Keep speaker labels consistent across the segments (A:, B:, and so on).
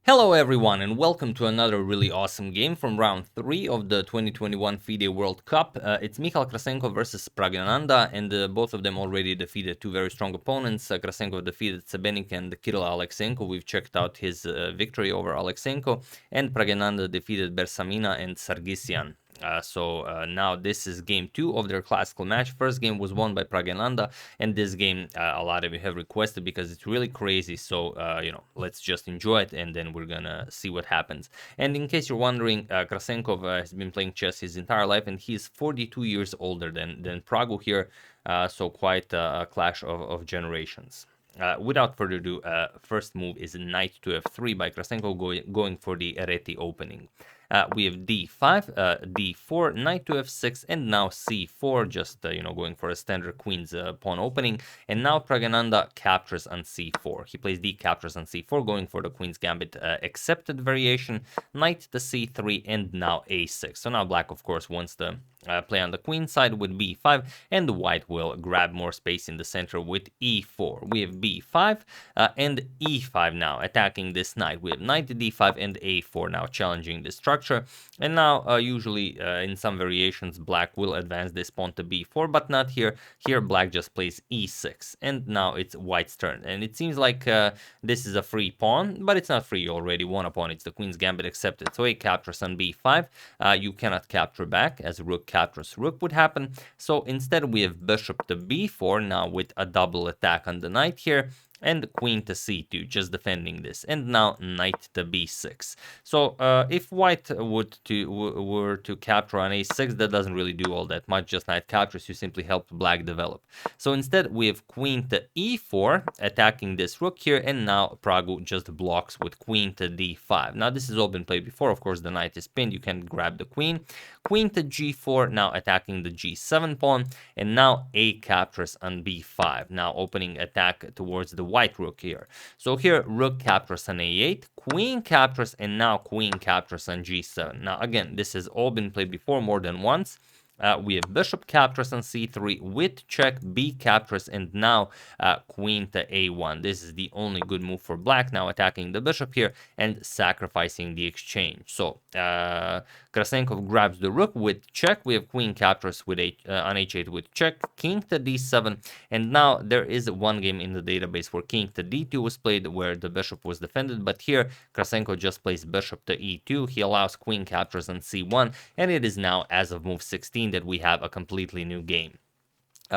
A: Hello everyone and welcome to another really awesome game from round 3 of the 2021 FIDE World Cup. It's Michal Krasenkow versus Praggnanandhaa, and both of them already defeated two very strong opponents. Krasenkow defeated Sebenik and Kirill Alexenko. We've checked out his victory over Alexenko, and Praggnanandhaa defeated Bersamina and Sargsyan. Now this is game 2 of their classical match. First game was won by Praggnanandhaa, and this game a lot of you have requested because it's really crazy. So let's just enjoy it, and then we're gonna see what happens. And in case you're wondering, Krasenkow has been playing chess his entire life, and he's 42 years older than Pragu here. So quite a clash of generations. Without further ado, first move is knight to f3 by Krasenkow, going for the Areti opening. We have d5, d4, knight to f6, and now c4, just going for a standard queen's pawn opening. And now Praggnanandhaa captures on c4. He plays d captures on c4, going for the queen's gambit accepted variation, knight to c3, and now a6. So now black, of course, wants to play on the queen side with b5, and white will grab more space in the center with e4. We have b5 and e5 now, attacking this knight. We have knight to d5 and a4 now, challenging the structure. And now, usually in some variations, black will advance this pawn to b4, but not here. Here, black just plays e6, and now it's white's turn. And it seems like this is a free pawn, but it's not free. You already won a pawn. It's the queen's gambit accepted. So a captures on b5. You cannot capture back, as rook captures rook would happen. So instead we have bishop to b4 now with a double attack on the knight here, and queen to c2, just defending this, and now knight to b6. So if white were to capture on a6, that doesn't really do all that much. Just knight captures, you simply help black develop. So instead we have queen to e4, attacking this rook here, and now Pragu just blocks with queen to d5. Now this has all been played before. Of course, the knight is pinned, you can grab the queen. Queen to g4, now attacking the g7 pawn, and now a captures on b5, now opening attack towards the white rook here. So here rook captures on a8, queen captures, and now queen captures on g7. Now again, this has all been played before more than once. We have bishop captures on c3 with check, b captures, and now queen to a1. This is the only good move for black, now attacking the bishop here and sacrificing the exchange. So Krasenkow grabs the rook with check. We have queen captures with on h8 with check, king to d7, and now there is one game in the database where king to d2 was played, where the bishop was defended, but here Krasenkow just plays bishop to e2. He allows queen captures on c1, and it is now, as of move 16, that we have a completely new game.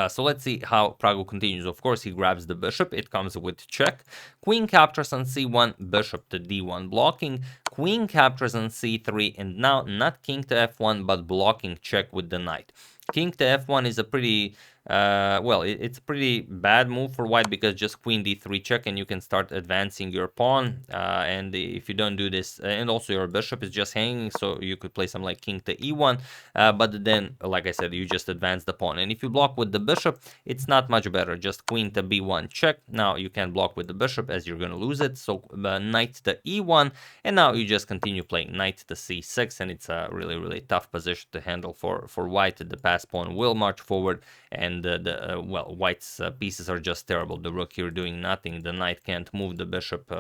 A: So let's see how Pragu continues. Of course, he grabs the bishop. It comes with check. Queen captures on c1, bishop to d1 blocking. Queen captures on c3, and now not king to f1, but blocking check with the knight. King to f1 is a pretty it's a pretty bad move for white, because just queen d3 check and you can start advancing your pawn, and if you don't do this, and also your bishop is just hanging, so you could play some like king to e1, but then, like I said, you just advance the pawn. And if you block with the bishop, it's not much better, just queen to b1 check. Now you can block with the bishop, as you're going to lose it, so knight to e1, and now you just continue playing knight to c6, and it's a really tough position to handle for white. The passed pawn will march forward, and white's pieces are just terrible. The rook here doing nothing, the knight can't move, the bishop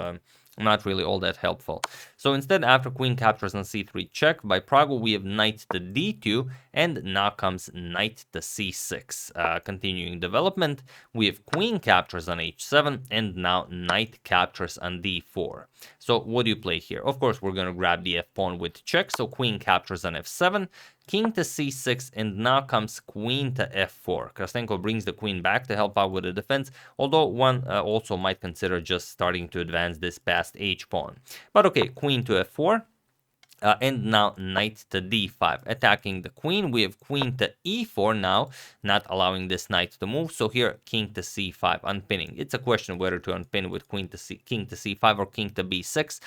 A: not really all that helpful. So instead, after queen captures on c3 check by Pragu, we have knight to d2, and now comes knight to c6. Continuing development, we have queen captures on h7, and now knight captures on d4. So what do you play here? Of course, we're going to grab the f-pawn with check, so queen captures on f7, king to c6, and now comes queen to f4. Krasenkow brings the queen back to help out with the defense, although one also might consider just starting to advance this past h-pawn. But okay, queen to f4. And now knight to d5, attacking the queen. We have queen to e4 now, not allowing this knight to move. So here, king to c5, unpinning. It's a question whether to unpin with king to c5 or king to b6.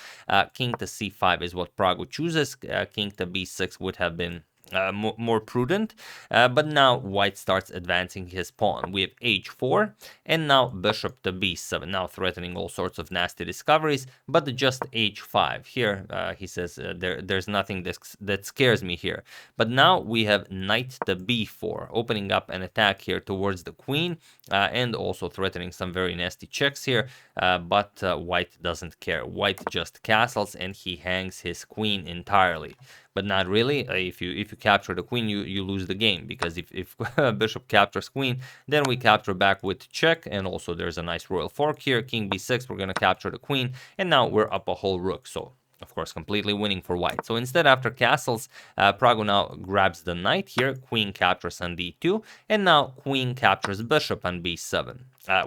A: King to c5 is what Pragu chooses. King to b6 would have been more prudent. But now white starts advancing his pawn. We have h4 and now bishop to b7, now threatening all sorts of nasty discoveries, but just h5. Here he says there's nothing that scares me here. But now we have knight to b4, opening up an attack here towards the queen, and also threatening some very nasty checks here, but white doesn't care. White just castles and he hangs his queen entirely. But not really. If you capture the queen, you lose the game, because if bishop captures queen, then we capture back with check, and also there's a nice royal fork here. King b6, we're gonna capture the queen, and now we're up a whole rook. So of course, completely winning for white. So instead, after castles, Pragg now grabs the knight here, queen captures on d2, and now queen captures bishop on b7.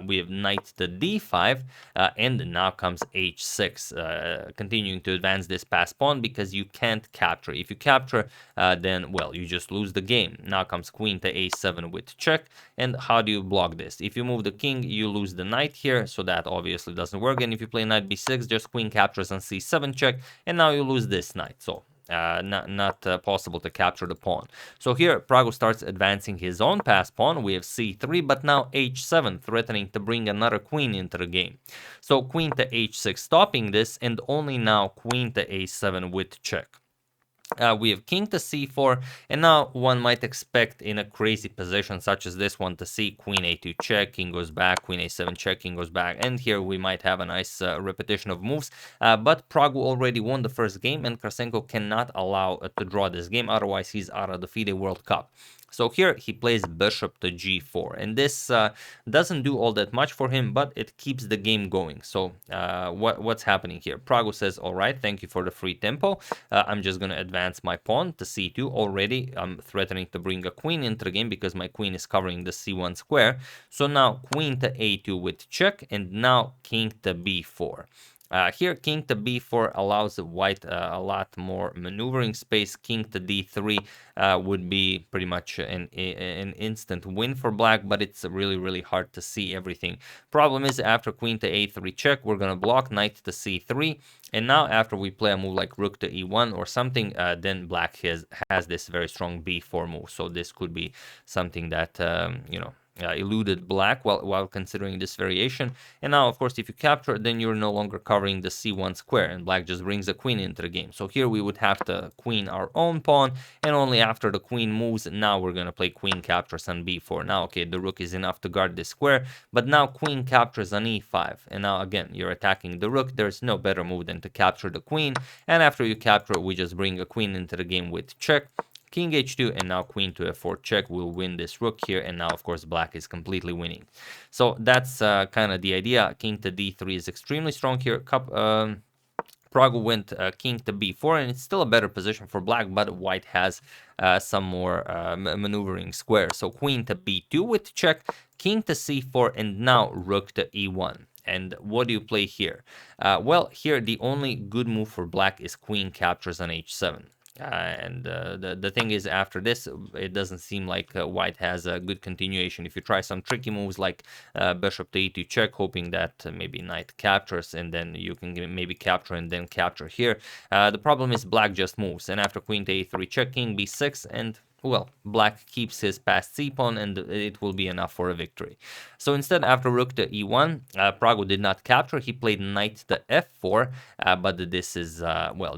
A: We have knight to d5, and now comes h6, continuing to advance this passed pawn, because you can't capture. If you capture, then, well, you just lose the game. Now comes queen to a7 with check, and how do you block this? If you move the king, you lose the knight here, so that obviously doesn't work, and if you play knight b6, just queen captures on c7 check, and now you lose this knight. So not possible to capture the pawn. So here Pragg starts advancing his own passed pawn. We have c3, but now h7, threatening to bring another queen into the game. So queen to h6, stopping this, and only now queen to a7 with check. We have king to c4, and now one might expect in a crazy position such as this one to see queen a2 check, king goes back, queen a7 check, king goes back, and here we might have a nice repetition of moves, but Pragg already won the first game, and Krasenkow cannot allow to draw this game, otherwise he's out of the FIDE World Cup. So here he plays bishop to g4, and this doesn't do all that much for him, but it keeps the game going. So what's happening here? Pragg says, all right, thank you for the free tempo. I'm just going to advance my pawn to c2. Already I'm threatening to bring a queen into the game because my queen is covering the c1 square. So now queen to a2 with check, and now king to b4. Here, king to b4 allows white a lot more maneuvering space. King to d3 would be pretty much an instant win for black, but it's really, really hard to see everything. Problem is, after queen to a3 check, we're going to block knight to c3. And now after we play a move like rook to e1 or something, then black has this very strong b4 move. So this could be something that, eluded black while considering this variation. And now, of course, if you capture, then you're no longer covering the c1 square, and black just brings a queen into the game. So here we would have to queen our own pawn, and only after the queen moves, now we're going to play queen captures on b4. Now, okay, the rook is enough to guard this square, but now queen captures on e5. And now, again, you're attacking the rook. There's no better move than to capture the queen. And after you capture, we just bring a queen into the game with check. King h2, and now queen to f4 check will win this rook here, and now of course black is completely winning. So that's kind of the idea. King to d3 is extremely strong here. Pragg went king to b4, and it's still a better position for black, but white has some more maneuvering squares. So queen to b2 with check, king to c4, and now rook to e1. And what do you play here? Well, here the only good move for black is queen captures on h7. The thing is, after this, it doesn't seem like white has a good continuation. If you try some tricky moves like bishop to e2 check, hoping that maybe knight captures, and then you can maybe capture and then capture here. The problem is black just moves, and after queen to a3 check, king b6, and well, black keeps his passed c-pawn, and it will be enough for a victory. So instead, after rook to e1, Pragg did not capture. He played knight to f4, but this is,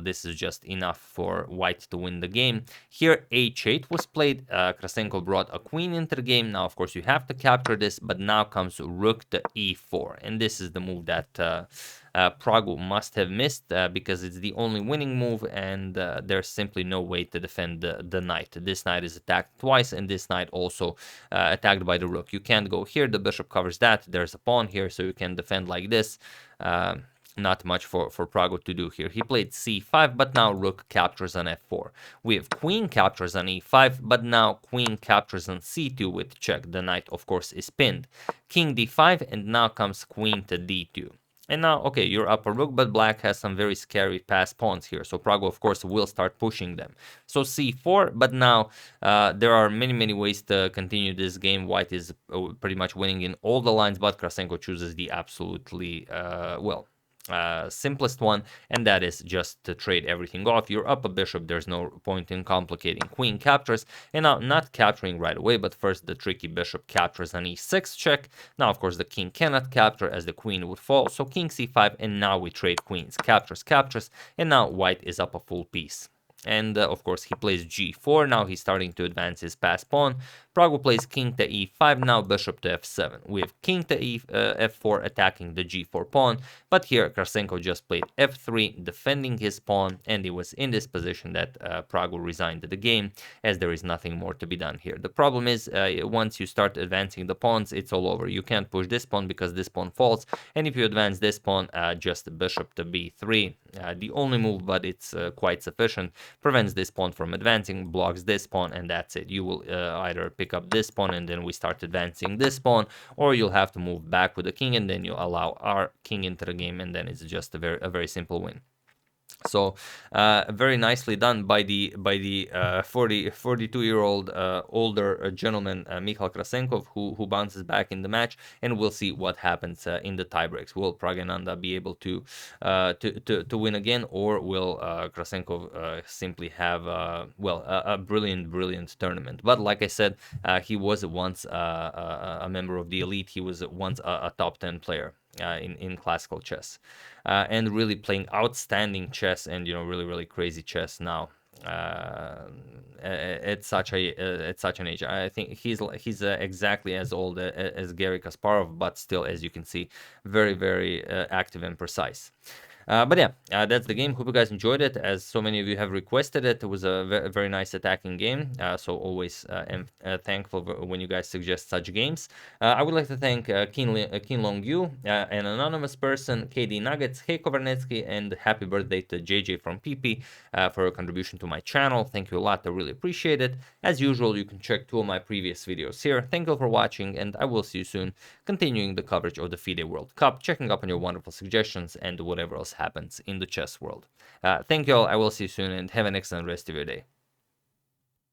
A: this is just enough for white to win the game. Here, h8 was played. Krasenkow brought a queen into the game. Now, of course, you have to capture this, but now comes rook to e4, and this is the move that Pragg must have missed because it's the only winning move, and there's simply no way to defend the knight. This knight is attacked twice, and this knight also attacked by the rook. You can't go here, the bishop covers that, there's a pawn here, so you can defend like this. Not much for Pragg to do here. He played c5, but now rook captures on f4. We have queen captures on e5, but now queen captures on c2 with check. The knight, of course, is pinned. King d5, and now comes queen to d2. And now, okay, you're up a rook, but black has some very scary passed pawns here. So Pragg, of course, will start pushing them. So c4, but now there are many, many ways to continue this game. White is pretty much winning in all the lines, but Krasenkow chooses the absolutely, simplest one, and that is just to trade everything off. You're up a bishop, there's no point in complicating. Queen captures, and now not capturing right away, but first the tricky bishop captures on e6 check. Now, of course, the king cannot capture as the queen would fall, so king c5, and now we trade queens. Captures, captures, and now white is up a full piece. And of course, he plays g4. Now he's starting to advance his passed pawn. Praggu plays king to e5. Now bishop to f7. We have king to f4 attacking the g4 pawn. But here, Krasenkow just played f3, defending his pawn. And he was in this position that Praggu resigned the game, as there is nothing more to be done here. The problem is, once you start advancing the pawns, it's all over. You can't push this pawn because this pawn falls. And if you advance this pawn, just bishop to b3. The only move, but it's quite sufficient, prevents this pawn from advancing, blocks this pawn, and that's it. You will either pick up this pawn and then we start advancing this pawn, or you'll have to move back with the king and then you allow our king into the game, and then it's just a very simple win. So very nicely done by the 42-year-old older gentleman Michal Krasenkow, who bounces back in the match, and we'll see what happens in the tiebreaks. Will Praggnanandhaa be able to win again, or will Krasenkow simply have a brilliant tournament? But like I said, he was once a member of the elite. He was once a top 10 player. In classical chess, and really playing outstanding chess, and really crazy chess now. At such an age, I think he's exactly as old as Garry Kasparov, but still, as you can see, very active and precise. But yeah, that's the game. Hope you guys enjoyed it, as so many of you have requested it. It was a very nice attacking game, so always am thankful when you guys suggest such games. I would like to thank Keen Long Yu, an anonymous person, KD Nuggets, Hey Kovernetsky, and happy birthday to JJ from PP for your contribution to my channel. Thank you a lot, I really appreciate it. As usual, you can check 2 of my previous videos here. Thank you all for watching, and I will see you soon, continuing the coverage of the FIDE World Cup, checking up on your wonderful suggestions and whatever else happens in the chess world. Thank you all. I will see you soon, and have an excellent rest of your day.